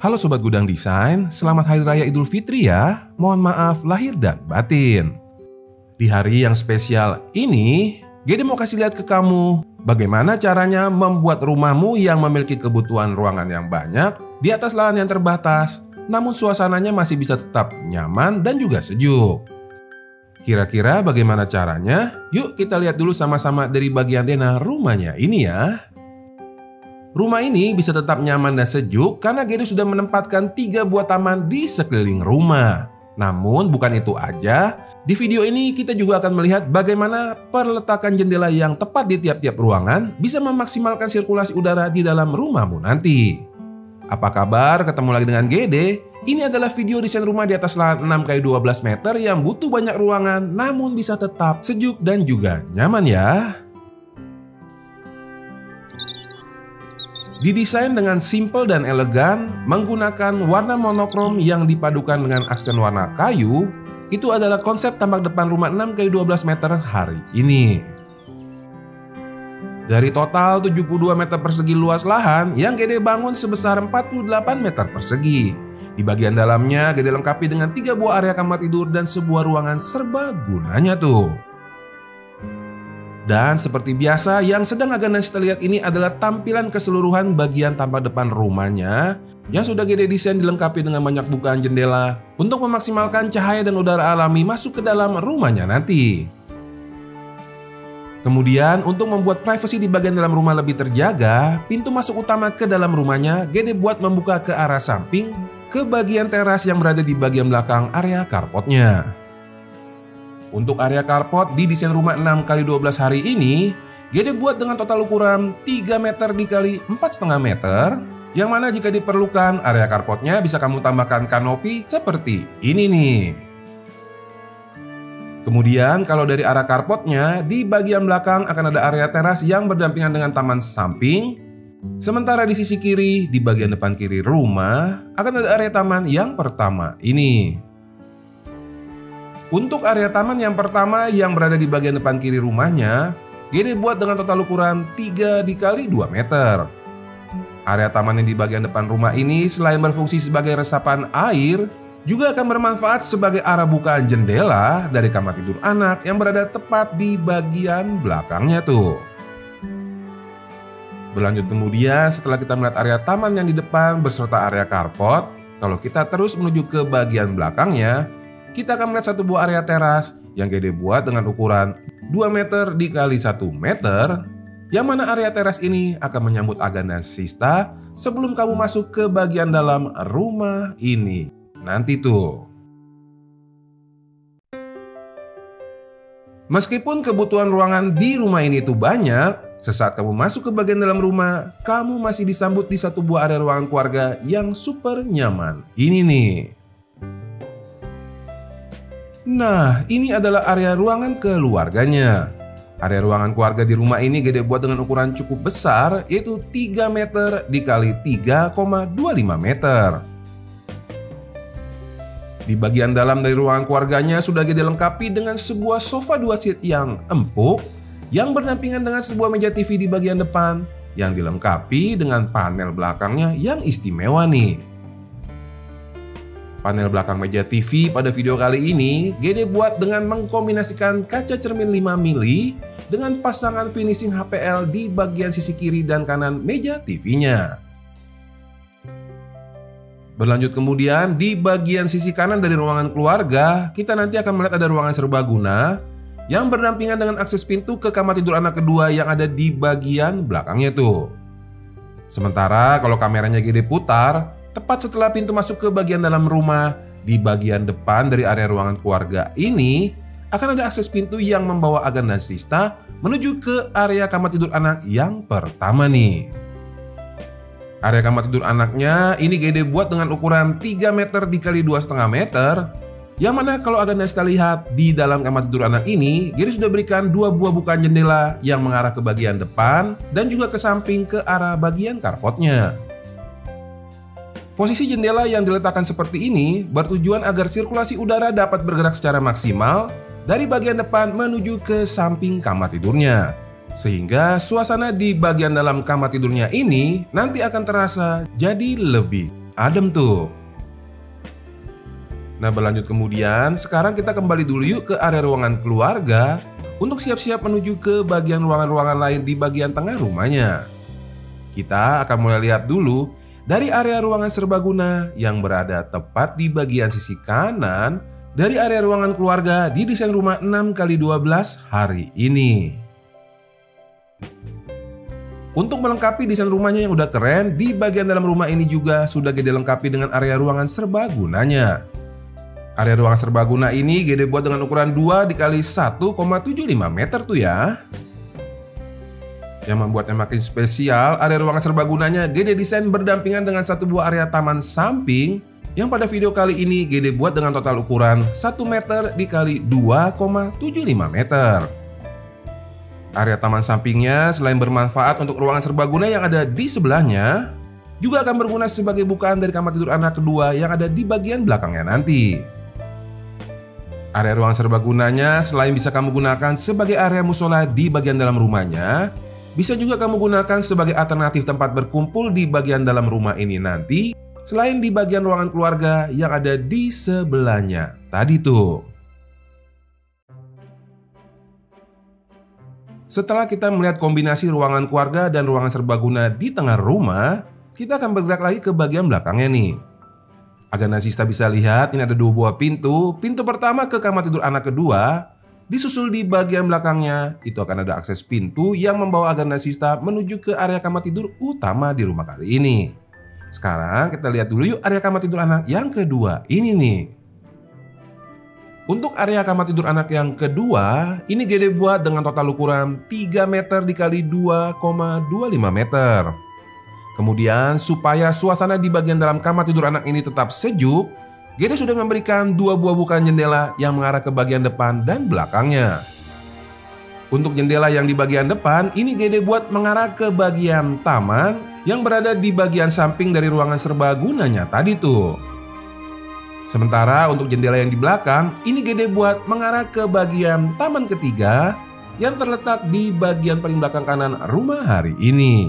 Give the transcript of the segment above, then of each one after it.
Halo Sobat Gudang Desain, selamat Hari Raya Idul Fitri ya. Mohon maaf lahir dan batin. Di hari yang spesial ini, Gede mau kasih lihat ke kamu bagaimana caranya membuat rumahmu yang memiliki kebutuhan ruangan yang banyak di atas lahan yang terbatas, namun suasananya masih bisa tetap nyaman dan juga sejuk. Kira-kira bagaimana caranya? Yuk kita lihat dulu sama-sama dari bagian denah rumahnya ini ya. Rumah ini bisa tetap nyaman dan sejuk karena Gede sudah menempatkan 3 buah taman di sekeliling rumah. Namun bukan itu aja, di video ini kita juga akan melihat bagaimana perletakan jendela yang tepat di tiap-tiap ruangan bisa memaksimalkan sirkulasi udara di dalam rumahmu nanti. Apa kabar? Ketemu lagi dengan Gede. Ini adalah video desain rumah di atas lahan 6x12 meter yang butuh banyak ruangan namun bisa tetap sejuk dan juga nyaman ya. Didesain dengan simple dan elegan, menggunakan warna monokrom yang dipadukan dengan aksen warna kayu, itu adalah konsep tampak depan rumah 6x12 meter hari ini. Dari total 72 meter persegi luas lahan yang Gede bangun sebesar 48 meter persegi. Di bagian dalamnya Gede lengkapi dengan 3 buah area kamar tidur dan sebuah ruangan serbagunanya tuh. Dan seperti biasa, yang sedang akan kita lihat ini adalah tampilan keseluruhan bagian tampak depan rumahnya yang sudah Gede desain dilengkapi dengan banyak bukaan jendela untuk memaksimalkan cahaya dan udara alami masuk ke dalam rumahnya nanti. Kemudian untuk membuat privasi di bagian dalam rumah lebih terjaga, pintu masuk utama ke dalam rumahnya Gede buat membuka ke arah samping ke bagian teras yang berada di bagian belakang area carportnya. Untuk area carport di desain rumah 6x12 hari ini, Gede buat dengan total ukuran 3 meter dikali 4,5 meter, yang mana jika diperlukan area carportnya bisa kamu tambahkan kanopi seperti ini nih. Kemudian kalau dari arah carportnya, di bagian belakang akan ada area teras yang berdampingan dengan taman samping. Sementara di sisi kiri, di bagian depan kiri rumah, akan ada area taman yang pertama ini. Untuk area taman yang pertama yang berada di bagian depan kiri rumahnya, Gede buat dengan total ukuran 3 dikali 2 meter. Area taman yang di bagian depan rumah ini selain berfungsi sebagai resapan air, juga akan bermanfaat sebagai arah bukaan jendela dari kamar tidur anak yang berada tepat di bagian belakangnya tuh. Berlanjut kemudian setelah kita melihat area taman yang di depan beserta area carport, kalau kita terus menuju ke bagian belakangnya, kita akan melihat satu buah area teras yang Gede buat dengan ukuran 2 meter dikali 1 meter, yang mana area teras ini akan menyambut agenda sista sebelum kamu masuk ke bagian dalam rumah ini nanti tuh. Meskipun kebutuhan ruangan di rumah ini tuh banyak, sesaat kamu masuk ke bagian dalam rumah, kamu masih disambut di satu buah area ruangan keluarga yang super nyaman ini nih. Nah, ini adalah area ruangan keluarganya. Area ruangan keluarga di rumah ini Gede buat dengan ukuran cukup besar, yaitu 3 meter dikali 3,25 meter. Di bagian dalam dari ruangan keluarganya sudah Gede lengkapi dengan sebuah sofa 2 seat yang empuk, yang berdampingan dengan sebuah meja TV di bagian depan, yang dilengkapi dengan panel belakangnya yang istimewa nih. Panel belakang meja TV pada video kali ini Gede buat dengan mengkombinasikan kaca cermin 5 mili dengan pasangan finishing HPL di bagian sisi kiri dan kanan meja TV-nya. Berlanjut kemudian di bagian sisi kanan dari ruangan keluarga, kita nanti akan melihat ada ruangan serbaguna yang berdampingan dengan akses pintu ke kamar tidur anak kedua yang ada di bagian belakangnya tuh. Sementara kalau kameranya Gede putar, tepat setelah pintu masuk ke bagian dalam rumah, di bagian depan dari area ruangan keluarga ini akan ada akses pintu yang membawa agenda sista menuju ke area kamar tidur anak yang pertama nih. Area kamar tidur anaknya ini Gede buat dengan ukuran 3 meter dikali 2,5 meter, yang mana kalau agenda sista lihat di dalam kamar tidur anak ini, Gede sudah berikan 2 buah bukaan jendela yang mengarah ke bagian depan dan juga ke samping ke arah bagian carportnya. Posisi jendela yang diletakkan seperti ini bertujuan agar sirkulasi udara dapat bergerak secara maksimal dari bagian depan menuju ke samping kamar tidurnya. Sehingga suasana di bagian dalam kamar tidurnya ini nanti akan terasa jadi lebih adem tuh. Nah, berlanjut kemudian, sekarang kita kembali dulu yuk ke area ruangan keluarga untuk siap-siap menuju ke bagian ruangan-ruangan lain di bagian tengah rumahnya. Kita akan mulai lihat dulu dari area ruangan serbaguna yang berada tepat di bagian sisi kanan dari area ruangan keluarga di desain rumah 6x12 hari ini. Untuk melengkapi desain rumahnya yang udah keren, di bagian dalam rumah ini juga sudah Gede lengkapi dengan area ruangan serbagunanya. Area ruangan serbaguna ini Gede buat dengan ukuran 2 x 1,75 meter tuh ya. Yang membuatnya makin spesial, area ruangan serbagunanya Gede desain berdampingan dengan satu buah area taman samping yang pada video kali ini Gede buat dengan total ukuran 1 meter x 2,75 meter. Area taman sampingnya selain bermanfaat untuk ruangan serbaguna yang ada di sebelahnya, juga akan berguna sebagai bukaan dari kamar tidur anak kedua yang ada di bagian belakangnya nanti. Area ruang serbagunanya selain bisa kamu gunakan sebagai area musola di bagian dalam rumahnya, bisa juga kamu gunakan sebagai alternatif tempat berkumpul di bagian dalam rumah ini nanti, selain di bagian ruangan keluarga yang ada di sebelahnya tadi tuh. Setelah kita melihat kombinasi ruangan keluarga dan ruangan serbaguna di tengah rumah, kita akan bergerak lagi ke bagian belakangnya nih. Agar Nazista bisa lihat, ini ada dua buah pintu. Pintu pertama ke kamar tidur anak kedua, disusul di bagian belakangnya itu akan ada akses pintu yang membawa Agar Nazista menuju ke area kamar tidur utama di rumah kali ini. Sekarang kita lihat dulu yuk area kamar tidur anak yang kedua ini nih. Untuk area kamar tidur anak yang kedua, ini Gede buat dengan total ukuran 3 meter x 2,25 meter. Kemudian supaya suasana di bagian dalam kamar tidur anak ini tetap sejuk, Gede sudah memberikan dua buah bukaan jendela yang mengarah ke bagian depan dan belakangnya. Untuk jendela yang di bagian depan, ini Gede buat mengarah ke bagian taman yang berada di bagian samping dari ruangan serbagunanya tadi tuh. Sementara untuk jendela yang di belakang, ini Gede buat mengarah ke bagian taman ketiga yang terletak di bagian paling belakang kanan rumah hari ini.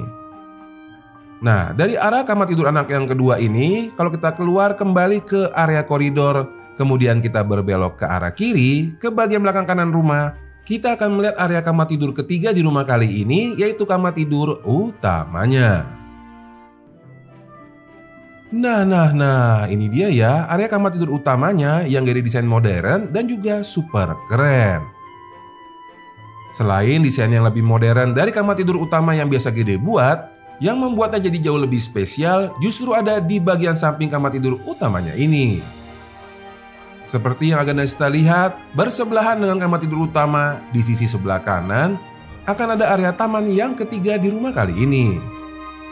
Nah, dari arah kamar tidur anak yang kedua ini, kalau kita keluar kembali ke area koridor, kemudian kita berbelok ke arah kiri, ke bagian belakang kanan rumah, kita akan melihat area kamar tidur ketiga di rumah kali ini, yaitu kamar tidur utamanya. Nah, ini dia ya, area kamar tidur utamanya yang Gede desain modern dan juga super keren. Selain desain yang lebih modern dari kamar tidur utama yang biasa Gede buat, yang membuatnya jadi jauh lebih spesial justru ada di bagian samping kamar tidur utamanya ini. Seperti yang Agar Nazista lihat, bersebelahan dengan kamar tidur utama, di sisi sebelah kanan akan ada area taman yang ketiga di rumah kali ini.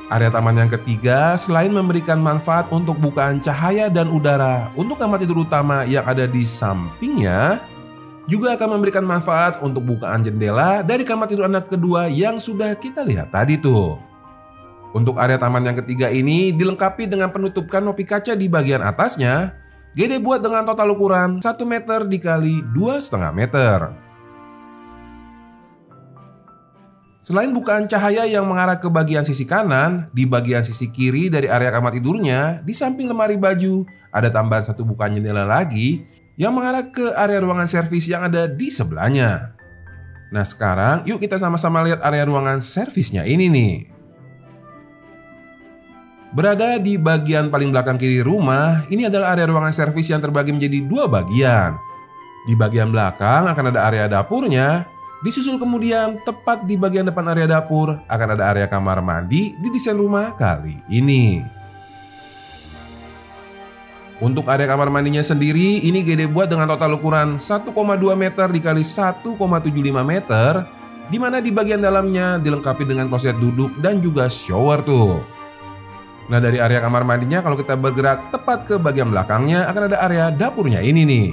Area taman yang ketiga selain memberikan manfaat untuk bukaan cahaya dan udara untuk kamar tidur utama yang ada di sampingnya, juga akan memberikan manfaat untuk bukaan jendela dari kamar tidur anak kedua yang sudah kita lihat tadi tuh. Untuk area taman yang ketiga ini dilengkapi dengan penutup kanopi kaca di bagian atasnya. Gede buat dengan total ukuran 1 meter x 2,5 meter. Selain bukaan cahaya yang mengarah ke bagian sisi kanan, di bagian sisi kiri dari area kamar tidurnya, di samping lemari baju, ada tambahan satu bukaan jendela lagi yang mengarah ke area ruangan servis yang ada di sebelahnya. Nah, sekarang yuk kita sama-sama lihat area ruangan servisnya ini nih. Berada di bagian paling belakang kiri rumah, ini adalah area ruangan servis yang terbagi menjadi dua bagian. Di bagian belakang akan ada area dapurnya, disusul kemudian tepat di bagian depan area dapur akan ada area kamar mandi di desain rumah kali ini. Untuk area kamar mandinya sendiri, ini Gede buat dengan total ukuran 1,2 meter x 1,75 meter, di mana di bagian dalamnya dilengkapi dengan kloset duduk dan juga shower tuh. Nah, dari area kamar mandinya kalau kita bergerak tepat ke bagian belakangnya akan ada area dapurnya ini nih.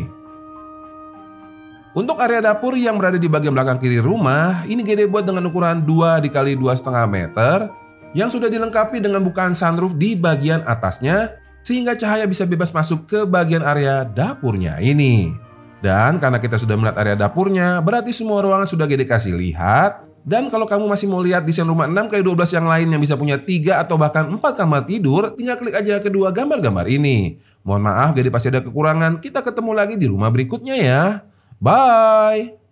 Untuk area dapur yang berada di bagian belakang kiri rumah, ini Gede buat dengan ukuran 2 x 2,5 meter yang sudah dilengkapi dengan bukaan sunroof di bagian atasnya sehingga cahaya bisa bebas masuk ke bagian area dapurnya ini. Dan karena kita sudah melihat area dapurnya, berarti semua ruangan sudah Gede kasih lihat Dan kalau kamu masih mau lihat desain rumah 6x12 yang lain yang bisa punya 3 atau bahkan 4 kamar tidur, tinggal klik aja kedua gambar-gambar ini. Mohon maaf, jadi pasti ada kekurangan. Kita ketemu lagi di rumah berikutnya ya. Bye!